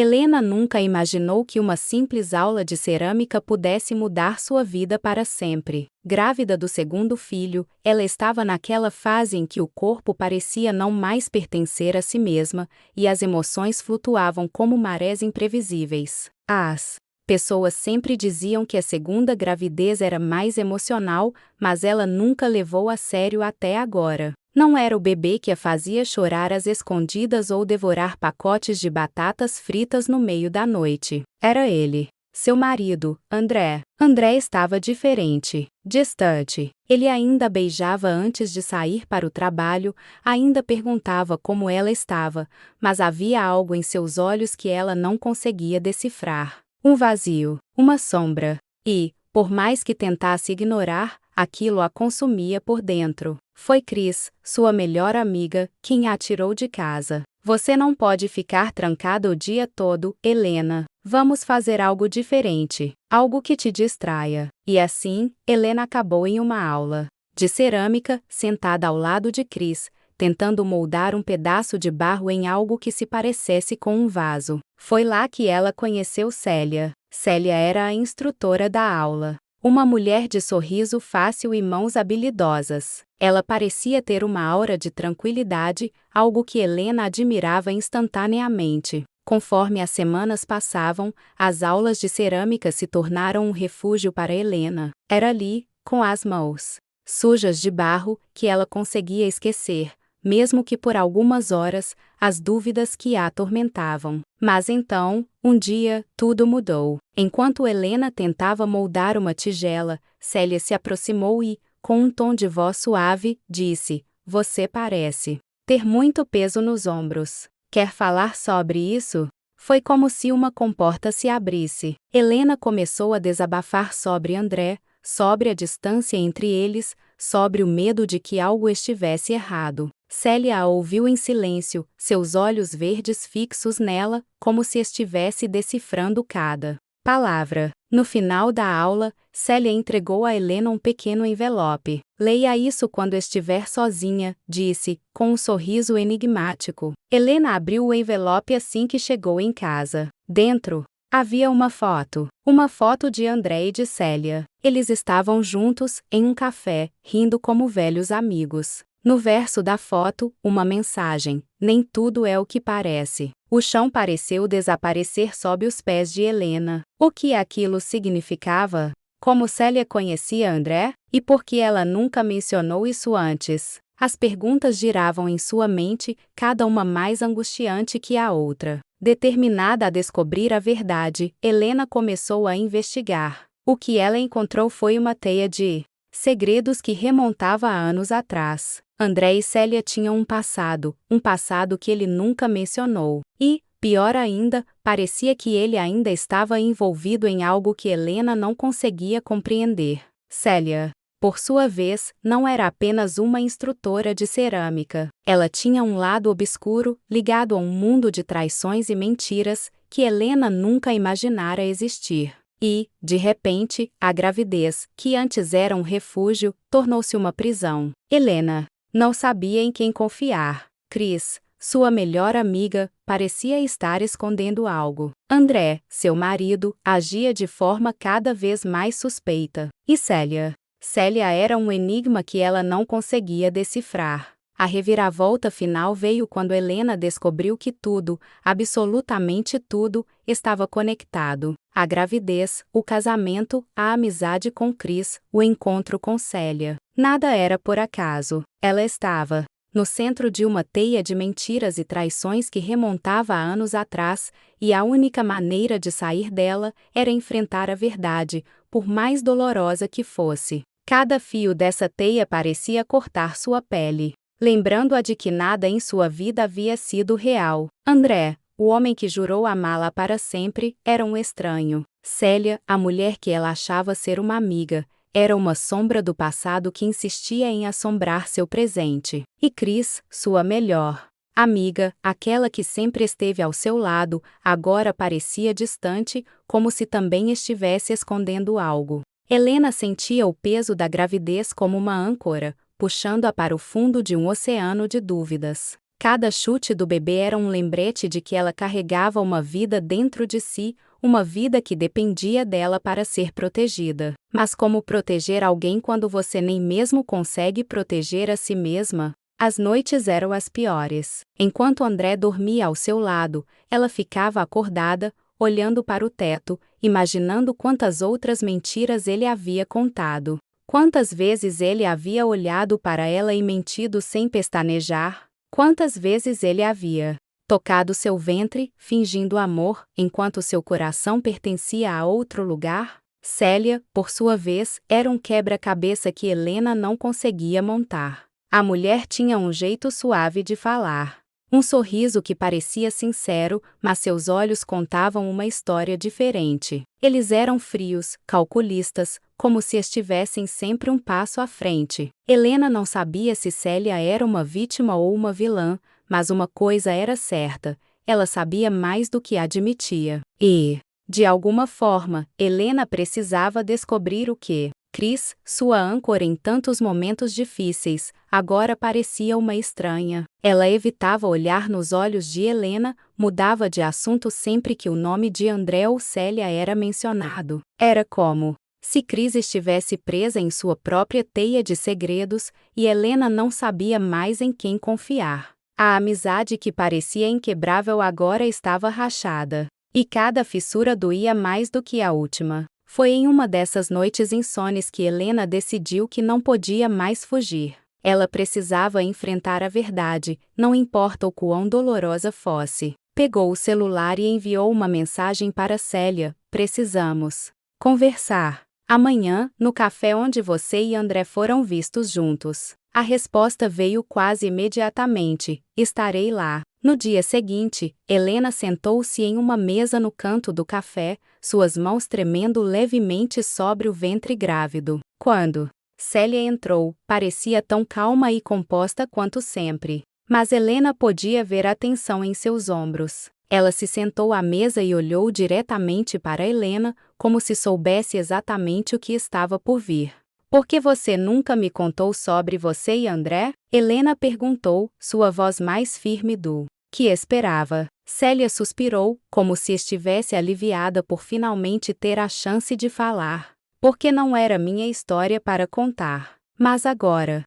Helena nunca imaginou que uma simples aula de cerâmica pudesse mudar sua vida para sempre. Grávida do segundo filho, ela estava naquela fase em que o corpo parecia não mais pertencer a si mesma, e as emoções flutuavam como marés imprevisíveis. As pessoas sempre diziam que a segunda gravidez era mais emocional, mas ela nunca levou a sério até agora. Não era o bebê que a fazia chorar às escondidas ou devorar pacotes de batatas fritas no meio da noite. Era ele, seu marido, André. André estava diferente, distante. Ele ainda beijava antes de sair para o trabalho, ainda perguntava como ela estava, mas havia algo em seus olhos que ela não conseguia decifrar. Um vazio, uma sombra. E, por mais que tentasse ignorar, aquilo a consumia por dentro. Foi Chris, sua melhor amiga, quem a tirou de casa. Você não pode ficar trancada o dia todo, Helena. Vamos fazer algo diferente, algo que te distraia. E assim, Helena acabou em uma aula de cerâmica, sentada ao lado de Chris, tentando moldar um pedaço de barro em algo que se parecesse com um vaso. Foi lá que ela conheceu Célia. Célia era a instrutora da aula. Uma mulher de sorriso fácil e mãos habilidosas. Ela parecia ter uma aura de tranquilidade, algo que Helena admirava instantaneamente. Conforme as semanas passavam, as aulas de cerâmica se tornaram um refúgio para Helena. Era ali, com as mãos sujas de barro, que ela conseguia esquecer, mesmo que por algumas horas, as dúvidas que a atormentavam. Mas então, um dia, tudo mudou. Enquanto Helena tentava moldar uma tigela, Célia se aproximou e, com um tom de voz suave, disse: "Você parece ter muito peso nos ombros. Quer falar sobre isso?" Foi como se uma comporta se abrisse. Helena começou a desabafar sobre André, sobre a distância entre eles, sobre o medo de que algo estivesse errado. Célia a ouviu em silêncio, seus olhos verdes fixos nela, como se estivesse decifrando cada palavra. No final da aula, Célia entregou a Helena um pequeno envelope. "Leia isso quando estiver sozinha", disse, com um sorriso enigmático. Helena abriu o envelope assim que chegou em casa. Dentro havia uma foto de André e de Célia. Eles estavam juntos, em um café, rindo como velhos amigos. No verso da foto, uma mensagem: "Nem tudo é o que parece." O chão pareceu desaparecer sob os pés de Helena. O que aquilo significava? Como Célia conhecia André? E por que ela nunca mencionou isso antes? As perguntas giravam em sua mente, cada uma mais angustiante que a outra. Determinada a descobrir a verdade, Helena começou a investigar. O que ela encontrou foi uma teia de segredos que remontava a anos atrás. André e Célia tinham um passado que ele nunca mencionou. E, pior ainda, parecia que ele ainda estava envolvido em algo que Helena não conseguia compreender. Célia, por sua vez, não era apenas uma instrutora de cerâmica. Ela tinha um lado obscuro, ligado a um mundo de traições e mentiras, que Helena nunca imaginara existir. E, de repente, a gravidez, que antes era um refúgio, tornou-se uma prisão. Helena não sabia em quem confiar. Chris, sua melhor amiga, parecia estar escondendo algo. André, seu marido, agia de forma cada vez mais suspeita. E Célia? Célia era um enigma que ela não conseguia decifrar. A reviravolta final veio quando Helena descobriu que tudo, absolutamente tudo, estava conectado. A gravidez, o casamento, a amizade com Chris, o encontro com Célia. Nada era por acaso. Ela estava no centro de uma teia de mentiras e traições que remontava a anos atrás, e a única maneira de sair dela era enfrentar a verdade, por mais dolorosa que fosse. Cada fio dessa teia parecia cortar sua pele, lembrando-a de que nada em sua vida havia sido real. André, o homem que jurou amá-la para sempre, era um estranho. Célia, a mulher que ela achava ser uma amiga, era uma sombra do passado que insistia em assombrar seu presente. E Chris, sua melhor amiga, aquela que sempre esteve ao seu lado, agora parecia distante, como se também estivesse escondendo algo. Helena sentia o peso da gravidez como uma âncora, puxando-a para o fundo de um oceano de dúvidas. Cada chute do bebê era um lembrete de que ela carregava uma vida dentro de si, uma vida que dependia dela para ser protegida. Mas como proteger alguém quando você nem mesmo consegue proteger a si mesma? As noites eram as piores. Enquanto André dormia ao seu lado, ela ficava acordada, olhando para o teto, imaginando quantas outras mentiras ele havia contado. Quantas vezes ele havia olhado para ela e mentido sem pestanejar? Quantas vezes ele havia tocado seu ventre, fingindo amor, enquanto seu coração pertencia a outro lugar? Célia, por sua vez, era um quebra-cabeça que Helena não conseguia montar. A mulher tinha um jeito suave de falar. Um sorriso que parecia sincero, mas seus olhos contavam uma história diferente. Eles eram frios, calculistas, como se estivessem sempre um passo à frente. Helena não sabia se Célia era uma vítima ou uma vilã, mas uma coisa era certa: ela sabia mais do que admitia. E, de alguma forma, Helena precisava descobrir o que. Chris, sua âncora em tantos momentos difíceis, agora parecia uma estranha. Ela evitava olhar nos olhos de Helena, mudava de assunto sempre que o nome de André ou Célia era mencionado. Era como se Chris estivesse presa em sua própria teia de segredos, e Helena não sabia mais em quem confiar. A amizade que parecia inquebrável agora estava rachada. E cada fissura doía mais do que a última. Foi em uma dessas noites insones que Helena decidiu que não podia mais fugir. Ela precisava enfrentar a verdade, não importa o quão dolorosa fosse. Pegou o celular e enviou uma mensagem para Célia: "Precisamos conversar. Amanhã, no café onde você e André foram vistos juntos." A resposta veio quase imediatamente: "Estarei lá." No dia seguinte, Helena sentou-se em uma mesa no canto do café, suas mãos tremendo levemente sobre o ventre grávido. Quando Célia entrou, parecia tão calma e composta quanto sempre. Mas Helena podia ver a tensão em seus ombros. Ela se sentou à mesa e olhou diretamente para Helena, como se soubesse exatamente o que estava por vir. "Por que você nunca me contou sobre você e André?" Helena perguntou, sua voz mais firme do que esperava. Célia suspirou, como se estivesse aliviada por finalmente ter a chance de falar. "Porque não era minha história para contar. Mas agora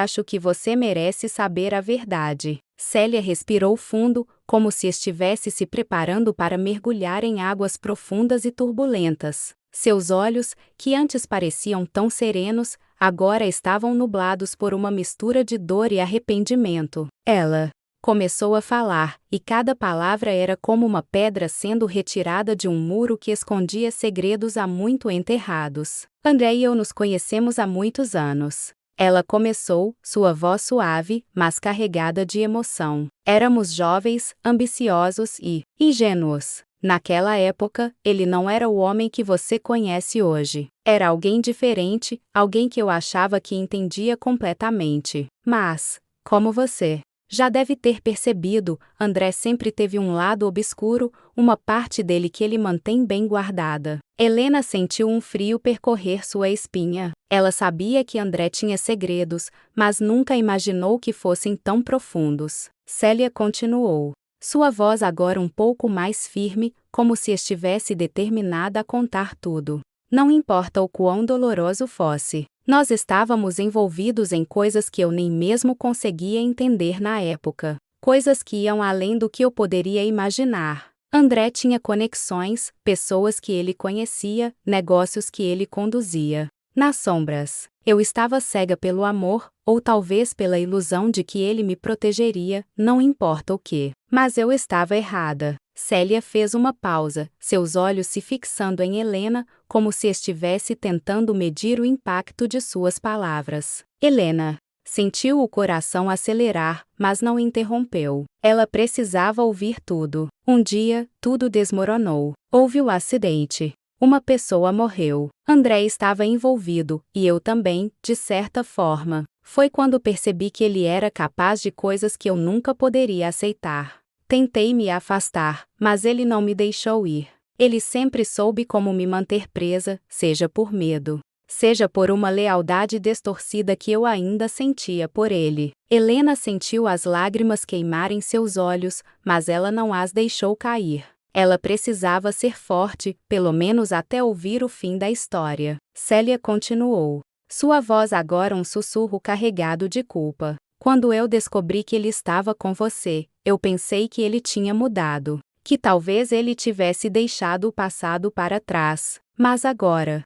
acho que você merece saber a verdade." Célia respirou fundo, como se estivesse se preparando para mergulhar em águas profundas e turbulentas. Seus olhos, que antes pareciam tão serenos, agora estavam nublados por uma mistura de dor e arrependimento. Ela começou a falar, e cada palavra era como uma pedra sendo retirada de um muro que escondia segredos há muito enterrados. "André e eu nos conhecemos há muitos anos." Ela começou, sua voz suave, mas carregada de emoção. "Éramos jovens, ambiciosos e ingênuos. Naquela época, ele não era o homem que você conhece hoje. Era alguém diferente, alguém que eu achava que entendia completamente. Mas, como você já deve ter percebido, André sempre teve um lado obscuro, uma parte dele que ele mantém bem guardada." Helena sentiu um frio percorrer sua espinha. Ela sabia que André tinha segredos, mas nunca imaginou que fossem tão profundos. Célia continuou, sua voz agora um pouco mais firme, como se estivesse determinada a contar tudo. "Não importa o quão doloroso fosse. Nós estávamos envolvidos em coisas que eu nem mesmo conseguia entender na época. Coisas que iam além do que eu poderia imaginar. André tinha conexões, pessoas que ele conhecia, negócios que ele conduzia. Nas sombras, eu estava cega pelo amor, ou talvez pela ilusão de que ele me protegeria, não importa o que. Mas eu estava errada." Célia fez uma pausa, seus olhos se fixando em Helena, como se estivesse tentando medir o impacto de suas palavras. Helena sentiu o coração acelerar, mas não interrompeu. Ela precisava ouvir tudo. Um dia, tudo desmoronou. Houve o acidente. Uma pessoa morreu. André estava envolvido, e eu também, de certa forma. Foi quando percebi que ele era capaz de coisas que eu nunca poderia aceitar. Tentei me afastar, mas ele não me deixou ir. Ele sempre soube como me manter presa, seja por medo, seja por uma lealdade distorcida que eu ainda sentia por ele. Helena sentiu as lágrimas queimarem seus olhos, mas ela não as deixou cair. Ela precisava ser forte, pelo menos até ouvir o fim da história. Célia continuou. Sua voz agora um sussurro carregado de culpa. Quando eu descobri que ele estava com você, eu pensei que ele tinha mudado. Que talvez ele tivesse deixado o passado para trás. Mas agora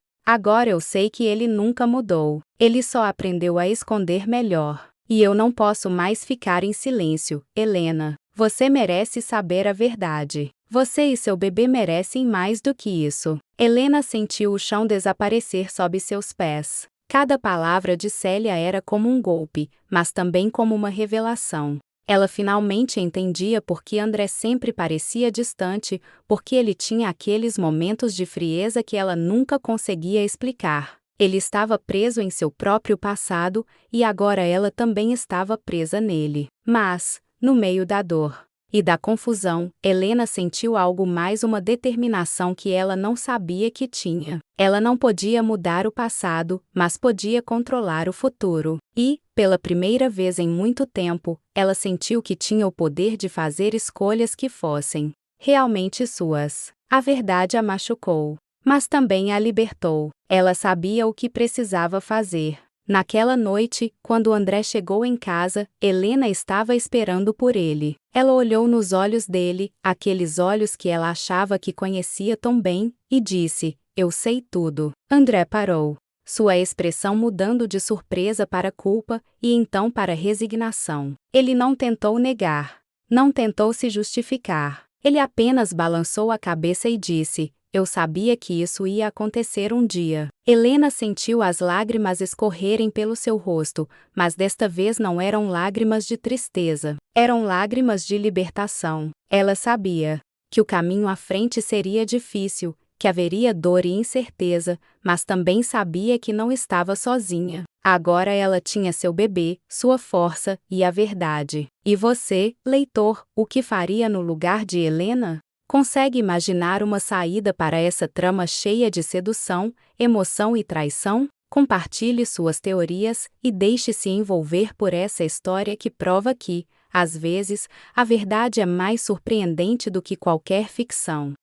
eu sei que ele nunca mudou. Ele só aprendeu a esconder melhor. E eu não posso mais ficar em silêncio, Helena. Você merece saber a verdade. Você e seu bebê merecem mais do que isso. Helena sentiu o chão desaparecer sob seus pés. Cada palavra de Célia era como um golpe, mas também como uma revelação. Ela finalmente entendia por que André sempre parecia distante, porque ele tinha aqueles momentos de frieza que ela nunca conseguia explicar. Ele estava preso em seu próprio passado, e agora ela também estava presa nele. Mas, no meio da dor e da confusão, Helena sentiu algo mais, uma determinação que ela não sabia que tinha. Ela não podia mudar o passado, mas podia controlar o futuro. E, pela primeira vez em muito tempo, ela sentiu que tinha o poder de fazer escolhas que fossem realmente suas. A verdade a machucou, mas também a libertou. Ela sabia o que precisava fazer. Naquela noite, quando André chegou em casa, Helena estava esperando por ele. Ela olhou nos olhos dele, aqueles olhos que ela achava que conhecia tão bem, e disse: "Eu sei tudo." André parou, sua expressão mudando de surpresa para culpa, e então para resignação. Ele não tentou negar. Não tentou se justificar. Ele apenas balançou a cabeça e disse: "Eu sabia que isso ia acontecer um dia." Helena sentiu as lágrimas escorrerem pelo seu rosto, mas desta vez não eram lágrimas de tristeza. Eram lágrimas de libertação. Ela sabia que o caminho à frente seria difícil, que haveria dor e incerteza, mas também sabia que não estava sozinha. Agora ela tinha seu bebê, sua força e a verdade. E você, leitor, o que faria no lugar de Helena? Consegue imaginar uma saída para essa trama cheia de sedução, emoção e traição? Compartilhe suas teorias e deixe-se envolver por essa história que prova que, às vezes, a verdade é mais surpreendente do que qualquer ficção.